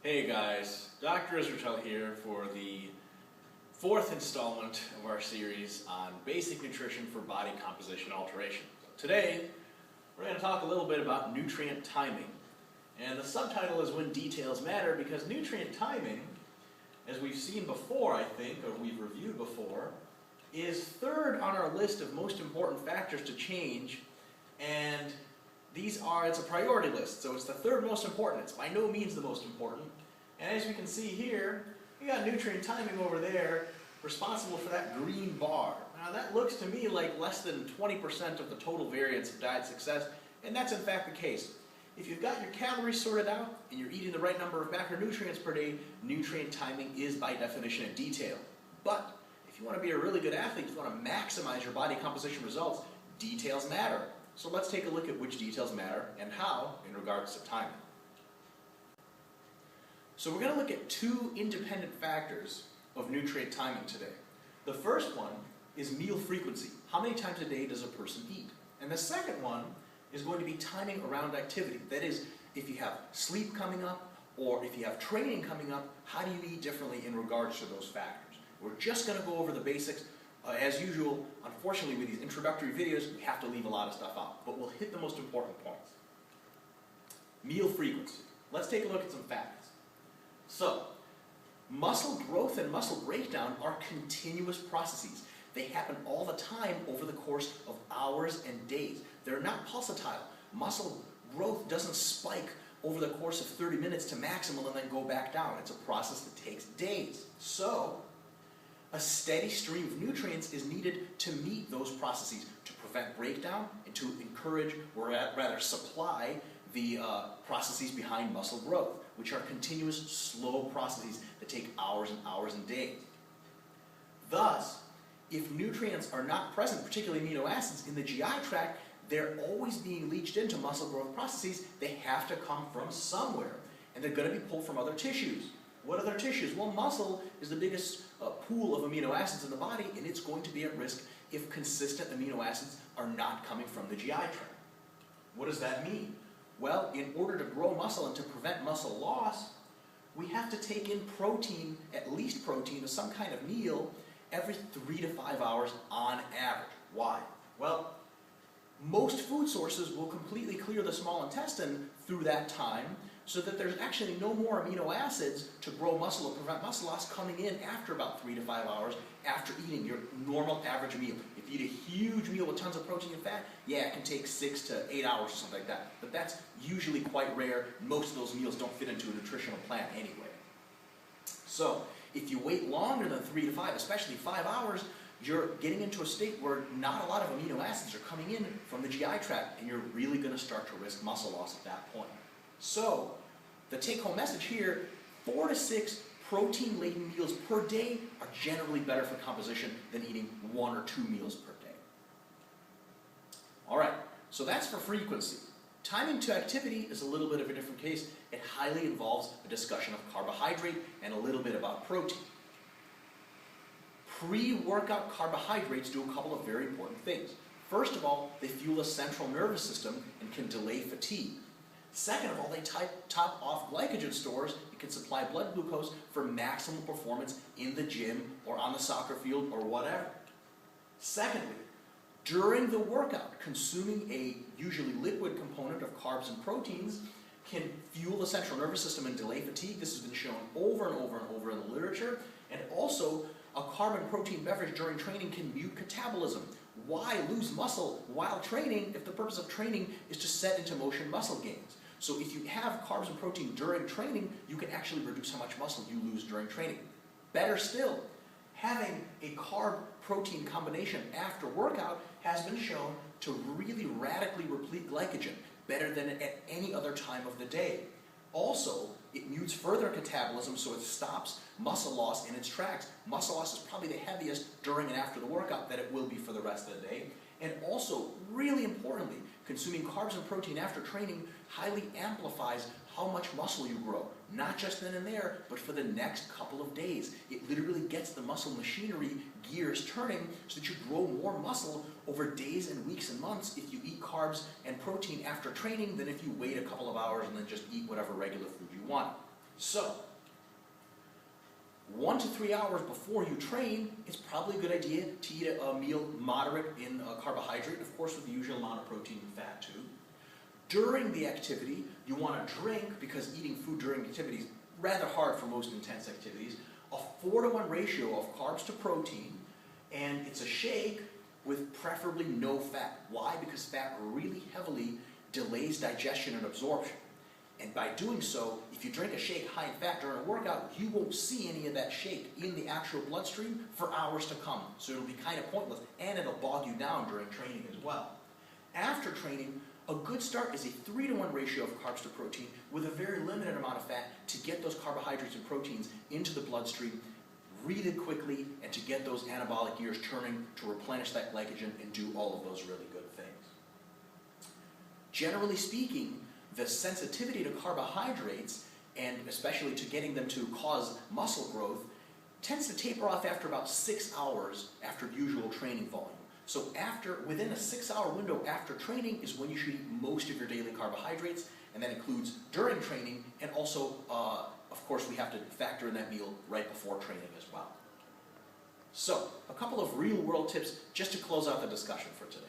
Hey guys, Dr. Israetel here for the fourth installment of our series on basic nutrition for body composition alteration. Today, we're going to talk a little bit about nutrient timing. And the subtitle is When Details Matter, because nutrient timing, as we've seen before, I think, or we've reviewed before, is third on our list of most important factors to change, and it's a priority list, so it's the third most important. It's by no means the most important. And as you can see here, we got nutrient timing over there, responsible for that green bar. Now that looks to me like less than 20% of the total variance of diet success, and that's in fact the case. If you've got your calories sorted out, and you're eating the right number of macronutrients per day, nutrient timing is by definition a detail. But if you want to be a really good athlete, if you want to maximize your body composition results, details matter. So let's take a look at which details matter and how in regards to timing. So we're going to look at two independent factors of nutrient timing today. The first one is meal frequency. How many times a day does a person eat? And the second one is going to be timing around activity. That is, if you have sleep coming up or if you have training coming up, how do you eat differently in regards to those factors? We're just going to go over the basics. As usual, unfortunately with these introductory videos, we have to leave a lot of stuff out, but we'll hit the most important points. Meal frequency. Let's take a look at some facts. So, muscle growth and muscle breakdown are continuous processes. They happen all the time over the course of hours and days. They're not pulsatile. Muscle growth doesn't spike over the course of 30 minutes to maximal and then go back down. It's a process that takes days. So, a steady stream of nutrients is needed to meet those processes, to prevent breakdown and to encourage, or rather supply, the processes behind muscle growth, which are continuous, slow processes that take hours and hours and days. Thus, if nutrients are not present, particularly amino acids, in the GI tract, they're always being leached into muscle growth processes. They have to come from somewhere, and they're going to be pulled from other tissues. What other tissues? Well, muscle is the biggest pool of amino acids in the body, and it's going to be at risk if consistent amino acids are not coming from the GI tract. What does that mean? Well, in order to grow muscle and to prevent muscle loss, we have to take in protein, at least protein, as some kind of meal, every 3 to 5 hours on average. Why? Well, most food sources will completely clear the small intestine through that time, so that there's actually no more amino acids to grow muscle or prevent muscle loss coming in after about 3 to 5 hours after eating your normal average meal. If you eat a huge meal with tons of protein and fat, yeah, it can take 6 to 8 hours or something like that. But that's usually quite rare. Most of those meals don't fit into a nutritional plan anyway. So, if you wait longer than 3 to 5, especially 5 hours, you're getting into a state where not a lot of amino acids are coming in from the GI tract, and you're really going to start to risk muscle loss at that point. So, the take-home message here, 4 to 6 protein-laden meals per day are generally better for composition than eating 1 or 2 meals per day. Alright, so that's for frequency. Timing to activity is a little bit of a different case. It highly involves a discussion of carbohydrate and a little bit about protein. Pre-workout carbohydrates do a couple of very important things. First of all, they fuel the central nervous system and can delay fatigue. Second of all, they top off glycogen stores and can supply blood glucose for maximal performance in the gym or on the soccer field or whatever. Secondly, during the workout, consuming a usually liquid component of carbs and proteins can fuel the central nervous system and delay fatigue. This has been shown over and over and over in the literature. And also, a carb and protein beverage during training can mute catabolism. Why lose muscle while training if the purpose of training is to set into motion muscle gains? So if you have carbs and protein during training, you can actually reduce how much muscle you lose during training. Better still, having a carb-protein combination after workout has been shown to really radically replete glycogen, better than at any other time of the day. Also, it mutes further catabolism, so it stops muscle loss in its tracks. Muscle loss is probably the heaviest during and after the workout that it will be for the rest of the day. And also, really importantly, consuming carbs and protein after training highly amplifies how much muscle you grow. Not just then and there, but for the next couple of days. It literally gets the muscle machinery gears turning so that you grow more muscle over days and weeks and months if you eat carbs and protein after training than if you wait a couple of hours and then just eat whatever regular food you want. So, 1 to 3 hours before you train, it's probably a good idea to eat a meal moderate in carbohydrate, of course with the usual amount of protein and fat too. During the activity, you want to drink, because eating food during activity is rather hard for most intense activities, a 4-to-1 ratio of carbs to protein, and it's a shake with preferably no fat. Why? Because fat really heavily delays digestion and absorption. And by doing so, if you drink a shake high in fat during a workout, you won't see any of that shake in the actual bloodstream for hours to come. So it'll be kind of pointless, and it'll bog you down during training as well. After training, a good start is a 3-to-1 ratio of carbs to protein with a very limited amount of fat to get those carbohydrates and proteins into the bloodstream really quickly and to get those anabolic gears turning to replenish that glycogen and do all of those really good things. Generally speaking, the sensitivity to carbohydrates, and especially to getting them to cause muscle growth, tends to taper off after about 6 hours after usual training volume. So within a 6-hour window after training is when you should eat most of your daily carbohydrates, and that includes during training, and also, of course, we have to factor in that meal right before training as well. So, a couple of real-world tips just to close out the discussion for today.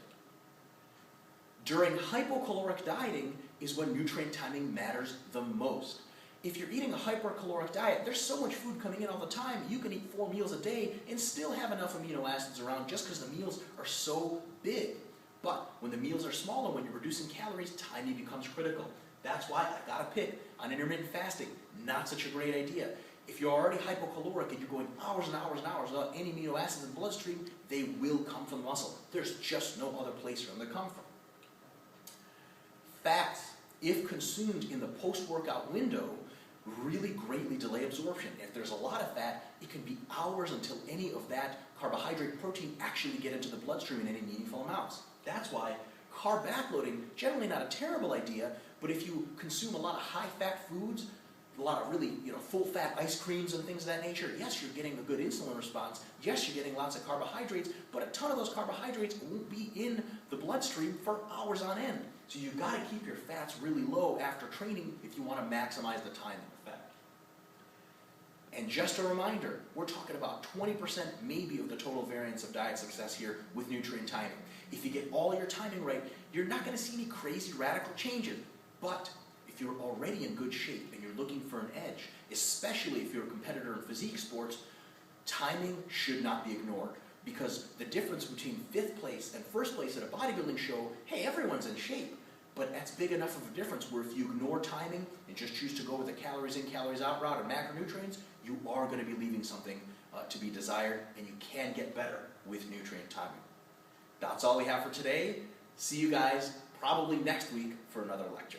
During hypocaloric dieting is when nutrient timing matters the most. If you're eating a hypercaloric diet, there's so much food coming in all the time, you can eat 4 meals a day and still have enough amino acids around just because the meals are so big. But when the meals are smaller, when you're reducing calories, timing becomes critical. That's why I gotta pick on intermittent fasting. Not such a great idea. If you're already hypocaloric and you're going hours and hours and hours without any amino acids in the bloodstream, they will come from the muscle. There's just no other place for them to come from. Fats, if consumed in the post-workout window, really greatly delay absorption. If there's a lot of fat, it can be hours until any of that carbohydrate and protein actually get into the bloodstream in any meaningful amounts. That's why carb backloading, generally not a terrible idea, but if you consume a lot of high-fat foods, a lot of really full-fat ice creams and things of that nature, yes, you're getting a good insulin response, yes, you're getting lots of carbohydrates, but a ton of those carbohydrates won't be in the bloodstream for hours on end. So you've got to keep your fats really low after training if you want to maximize the timing effect. And just a reminder, we're talking about 20% maybe of the total variance of diet success here with nutrient timing. If you get all your timing right, you're not going to see any crazy radical changes. But if you're already in good shape and you're looking for an edge, especially if you're a competitor in physique sports, timing should not be ignored. Because the difference between 5th place and 1st place at a bodybuilding show, hey, everyone's in shape. But that's big enough of a difference where if you ignore timing and just choose to go with the calories in, calories out route and macronutrients, you are going to be leaving something to be desired, and you can get better with nutrient timing. That's all we have for today. See you guys probably next week for another lecture.